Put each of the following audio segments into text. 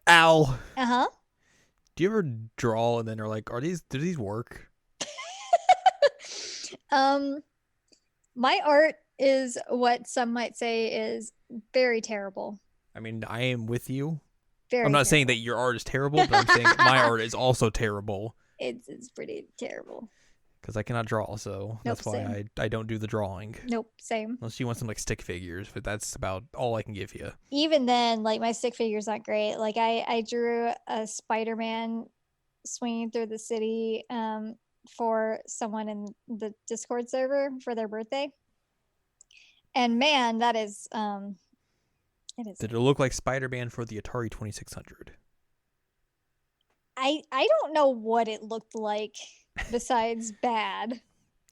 Al, Uh-huh. do you ever draw and then are like, do these work? Um, my art is what some might say is very terrible. I mean, I am with you. I'm Very not saying that terrible. your art is terrible, but I'm saying my art is also terrible It's pretty terrible. because I cannot draw. So Nope, that's why same. I don't do the drawing. Nope, same. Unless you want some like stick figures, but that's about all I can give you. Even then, like my stick figure's not great. Like I drew a Spider-Man swinging through the city for someone in the Discord server for their birthday. And man, that is it is. Did it look like Spider-Man for the Atari 2600? I don't know what it looked like besides bad.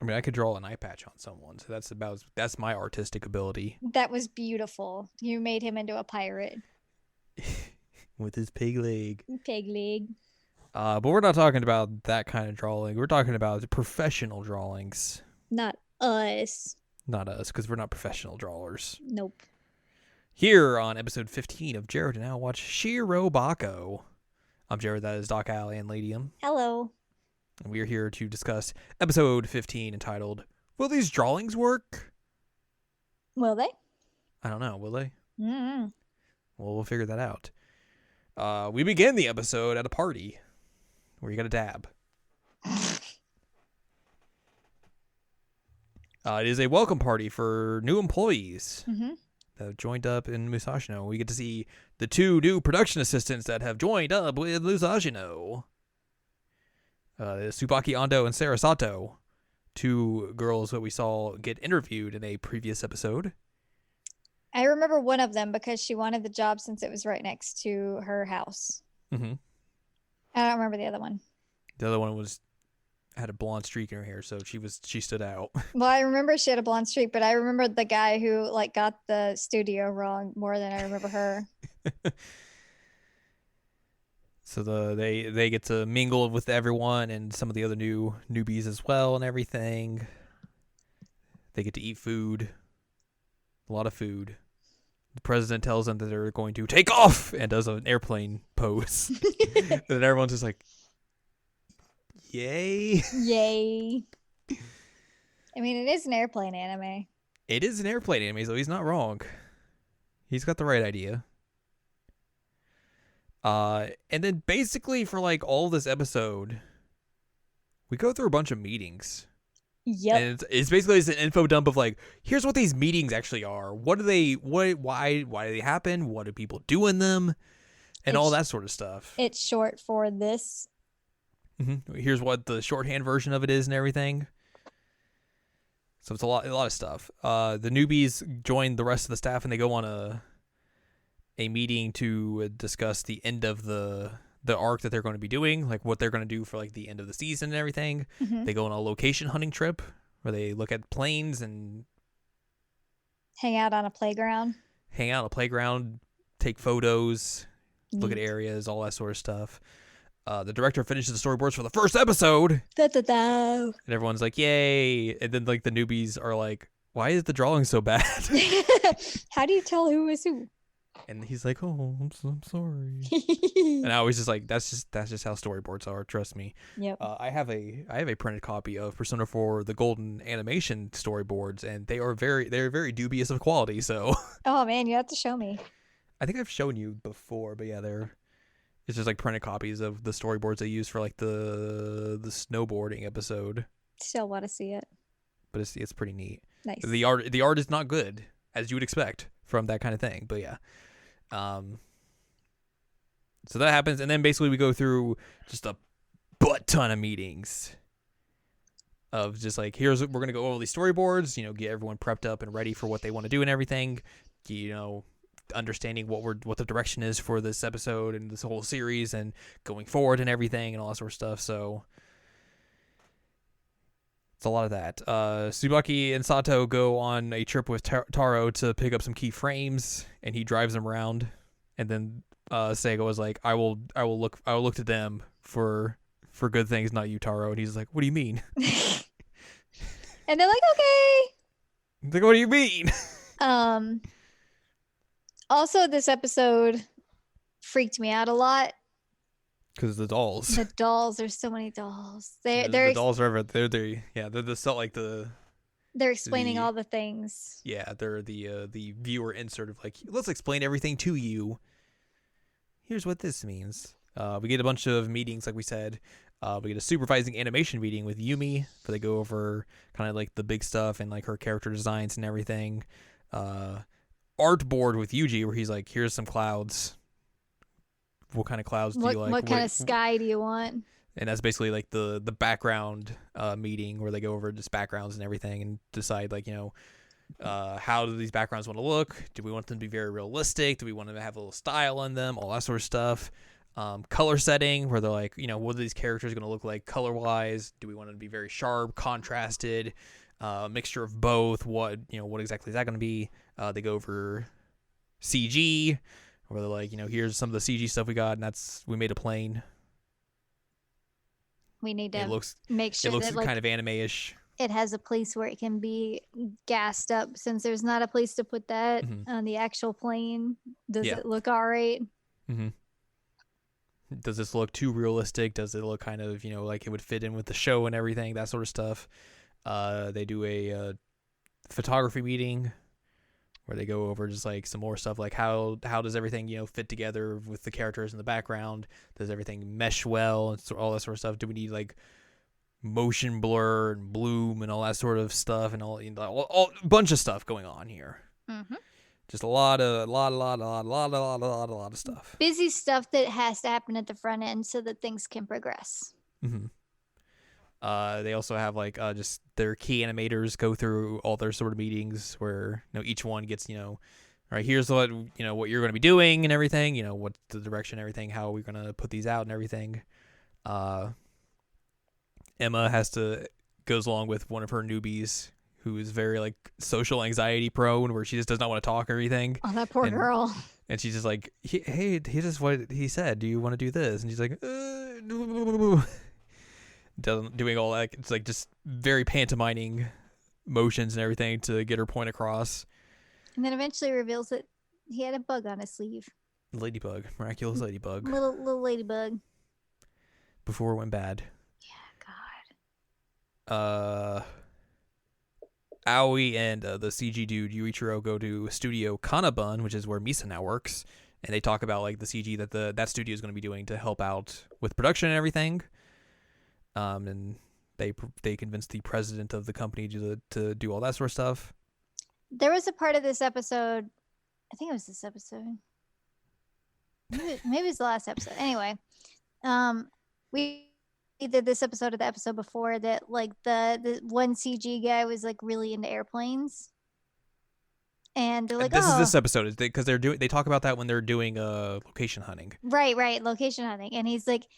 I mean, I could draw an eye patch on someone, so that's my artistic ability. That was beautiful. You made him into a pirate. With his pig leg. Pig leg. But we're not talking about that kind of drawing. We're talking about professional drawings. Not us. Not us, because we're not professional drawers. Nope. Here on episode 15 of Jared and Al Watch SHIROBAKO. I'm Jared, that is Doc Alley and Ladium. Hello. And we are here to discuss episode 15 entitled, Will These Drawings Work? Will they? I don't know, will they? Mm-hmm. Well, we'll figure that out. We begin the episode at a party where you got a dab. It is a welcome party for new employees that have joined up in Musashino. We get to see the two new production assistants that have joined up with Musashino. Tsubaki Ando and Sarah Sato, two girls that we saw get interviewed in a previous episode. I remember one of them because she wanted the job since it was right next to her house. Mm-hmm. I don't remember the other one. The other one had a blonde streak in her hair, so she stood out. Well, I remember she had a blonde streak, but I remember the guy who like got the studio wrong more than I remember her. So they get to mingle with everyone and some of the other newbies as well and everything. They get to eat food. A lot of food. The president tells them that they're going to take off and does an airplane pose. And everyone's just like, yay. Yay. I mean, it is an airplane anime. It is an airplane anime, so he's not wrong. He's got the right idea. And then basically for like all this episode, we go through a bunch of meetings. Yep. And it's basically an info dump of like, here's what these meetings actually are. Why do they happen? What do people do in them? And all that sort of stuff. It's short for this. Mm-hmm. Here's what the shorthand version of it is and everything. So it's a lot of stuff. The newbies join the rest of the staff and they go on a meeting to discuss the end of the arc that they're going to be doing, like what they're going to do for like the end of the season and everything. Mm-hmm. They go on a location hunting trip where they look at planes and hang out on a playground, take photos, look at areas, all that sort of stuff. The director finishes the storyboards for the first episode. And everyone's like, yay. And then like the newbies are like, why is the drawing so bad? How do you tell who is who? And he's like, oh, I'm sorry. And I was just like, that's just how storyboards are. Trust me. Yep. I have a printed copy of Persona 4 the Golden Animation storyboards, and they're very dubious of quality. So. Oh man, you have to show me. I think I've shown you before, but yeah, it's just like printed copies of the storyboards they use for like the snowboarding episode. Still want to see it. But it's pretty neat. Nice. The art is not good, as you would expect from that kind of thing. But yeah. So that happens, and then basically we go through just a butt ton of meetings of just like, we're gonna go over these storyboards, get everyone prepped up and ready for what they want to do and everything, understanding what the direction is for this episode and this whole series and going forward and everything and all that sort of stuff. So it's a lot of that. Tsubaki and Sato go on a trip with Taro to pick up some key frames, and he drives them around. And then Seigo was like, "I will look to them for good things, not you, Taro." And he's like, "What do you mean?" And they're like, "Okay." He's like, "What do you mean?" Also, this episode freaked me out a lot. Because the dolls. The dolls, there's so many dolls. The dolls are they're the so like they're explaining the all the things. yeah, they're the viewer insert of like, let's explain everything to you. Here's what this means. We get a bunch of meetings, like we said. We get a supervising animation meeting with Yumi, where they go over kind of like the big stuff and like her character designs and everything. Art board with Yuji, where he's like, here's some clouds. What kind of clouds do you like? What kind of sky do you want? And that's basically like the background meeting where they go over just backgrounds and everything and decide like, how do these backgrounds want to look? Do we want them to be very realistic? Do we want them to have a little style in them? All that sort of stuff. Color setting, where they're like, what are these characters going to look like color wise? Do we want them to be very sharp, contrasted, mixture of both? What exactly is that going to be? They go over CG, where they're like, here's some of the CG stuff we got, and we made a plane. We need to make sure it looks kind of anime-ish. It has a place where it can be gassed up, since there's not a place to put that on the actual plane. Does it look all right? Mm-hmm. Does this look too realistic? Does it look kind of, like it would fit in with the show and everything, that sort of stuff? They do a photography meeting where they go over just like some more stuff, like how does everything, fit together with the characters in the background? Does everything mesh well and all that sort of stuff? Do we need like motion blur and bloom and all that sort of stuff and all a bunch of stuff going on here? Mm-hmm. Just a lot of stuff. Busy stuff that has to happen at the front end so that things can progress. Mm-hmm. They also have like just their key animators go through all their sort of meetings where each one gets all right, here's what what you're going to be doing and everything, what's the direction, everything, how we're going to put these out and everything. Emma goes along with one of her newbies who is very like social anxiety prone, where she just does not want to talk or anything. Oh, that poor girl. And she's just like, hey, here's just what he said. Do you want to do this? And she's like, doing all that. It's like just very pantomiming motions and everything to get her point across. And then eventually reveals that he had a bug on his sleeve. Ladybug. Miraculous ladybug. Little ladybug. Before it went bad. Yeah, God. Aoi and the CG dude Yuichiro go to Studio Kanabun, which is where Misa now works, and they talk about like the CG that that studio is going to be doing to help out with production and everything. And they convinced the president of the company to do all that sort of stuff. There was a part of this episode, I think it was this episode. Maybe it's the last episode. Anyway, we did this episode of the episode before that, like the one CG guy was like really into airplanes, and they're like, this is this episode because they talk about that when they're doing location hunting. Right, location hunting, and he's like,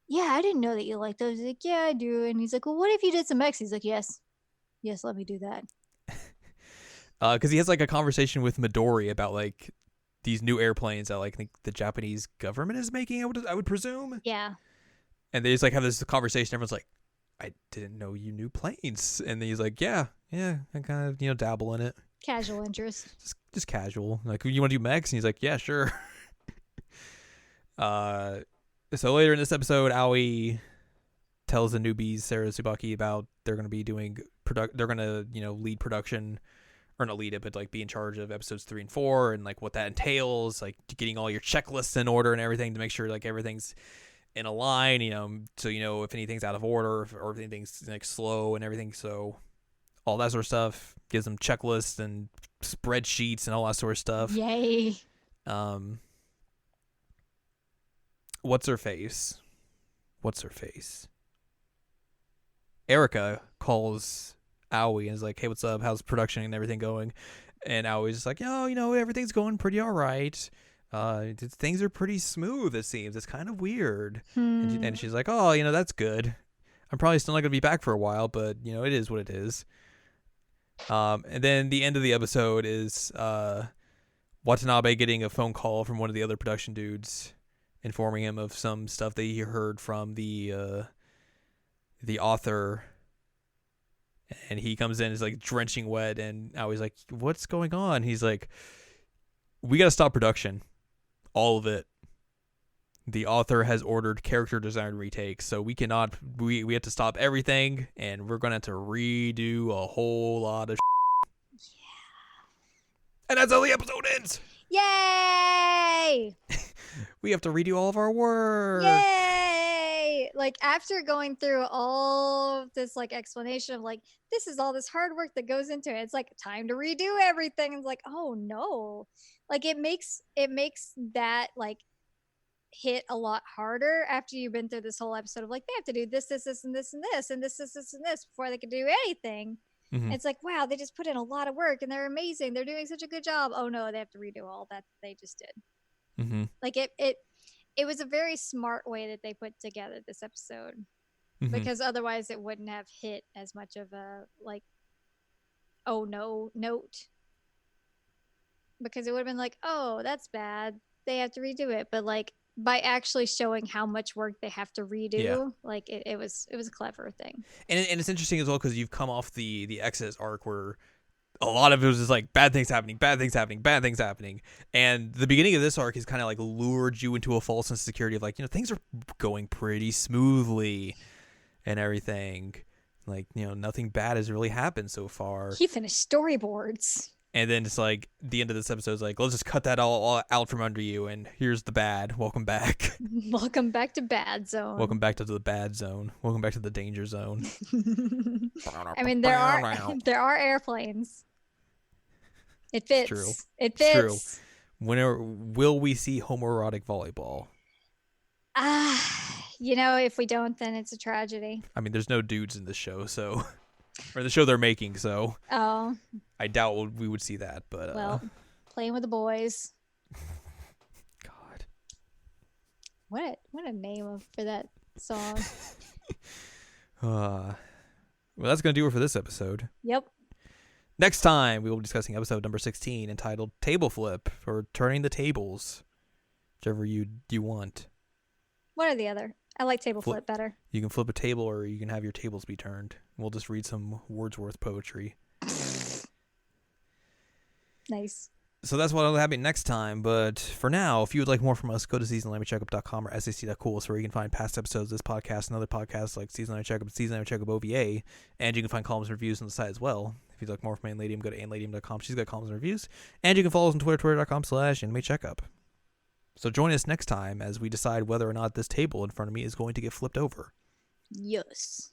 yeah, I didn't know that you like those. He's like, yeah, I do. And he's like, well, what if you did some X? He's like, yes, let me do that. Because he has like a conversation with Midori about like these new airplanes that like I think the Japanese government is making. I would presume. Yeah. And they just like have this conversation. Everyone's like, I didn't know you knew planes. And then he's like, yeah, I kind of dabble in it. Casual interest. Just casual. Like, you want to do mechs? And he's like, yeah, sure. So later in this episode, Aoi tells the newbies, Sarah Tsubaki, about they're going to be doing they're going to lead production, or not lead it, but like be in charge of episodes 3 and 4, and like what that entails, like getting all your checklists in order and everything to make sure like everything's in a line, so if anything's out of order or if anything's like slow and everything. So all that sort of stuff, gives them checklists and spreadsheets and all that sort of stuff. Yay. What's her face? Erica calls Aoi and is like, hey, what's up? How's production and everything going? And Aoi's just like, everything's going pretty all right. Things are pretty smooth, it seems. It's kind of weird. And she's like, oh, that's good. I'm probably still not going to be back for a while, but, it is what it is. And then the end of the episode is Watanabe getting a phone call from one of the other production dudes informing him of some stuff that he heard from the author. And he comes in, is like drenching wet, and Aoi's like, what's going on? He's like, we got to stop production. All of it. the author has ordered character design retakes, so we cannot. We have to stop everything, and we're gonna have to redo a whole lot of. And that's how the episode ends. Yay! We have to redo all of our work. Yay! Like after going through all of this like explanation of like this is all this hard work that goes into it, it's like time to redo everything. It's like, oh no. Like it makes that like hit a lot harder after you've been through this whole episode of like they have to do this, this, this, and this, and this, and this, and this before they can do anything. Mm-hmm. It's like, wow, they just put in a lot of work and they're amazing. They're doing such a good job. Oh no, they have to redo all that they just did. Mm-hmm. Like it was a very smart way that they put together this episode, because otherwise it wouldn't have hit as much of a like, oh no note. Because it would have been like, oh, that's bad. They have to redo it. But like by actually showing how much work they have to redo, like it was a clever thing. And it's interesting as well because you've come off the Exodus arc where a lot of it was just like bad things happening, and the beginning of this arc has kind of like lured you into a false sense of security of like, things are going pretty smoothly and everything, like, nothing bad has really happened so far. He finished storyboards. And then it's like the end of this episode is like, let's just cut that all out from under you, and here's the bad. Welcome back. Welcome back to Bad Zone. Welcome back to the bad zone. Welcome back to the danger zone. I mean, there are airplanes. It fits. True. It fits. True. When will we see homoerotic volleyball? If we don't, then it's a tragedy. I mean, there's no dudes in this show, so. Or the show they're making, so. Oh. I doubt we would see that, but. Well, playing with the boys. God. What a name for that song. Well, that's going to do it for this episode. Yep. Next time, we will be discussing episode number 16, entitled Table Flip, or Turning the Tables. Whichever you want. One or the other. I like table flip better. You can flip a table, or you can have your tables be turned. We'll just read some Wordsworth poetry. Nice. So that's what will happen next time. But for now, if you would like more from us, go to seasonlanguagecheckup.com or sac.cool, where you can find past episodes of this podcast and other podcasts like Season Language Checkup, Season Language Checkup OVA. And you can find columns and reviews on the site as well. If you'd like more from Anne Ladium, go to anneladium.com. She's got columns and reviews. And you can follow us on Twitter, twitter.com/animecheckup. So join us next time as we decide whether or not this table in front of me is going to get flipped over. Yes.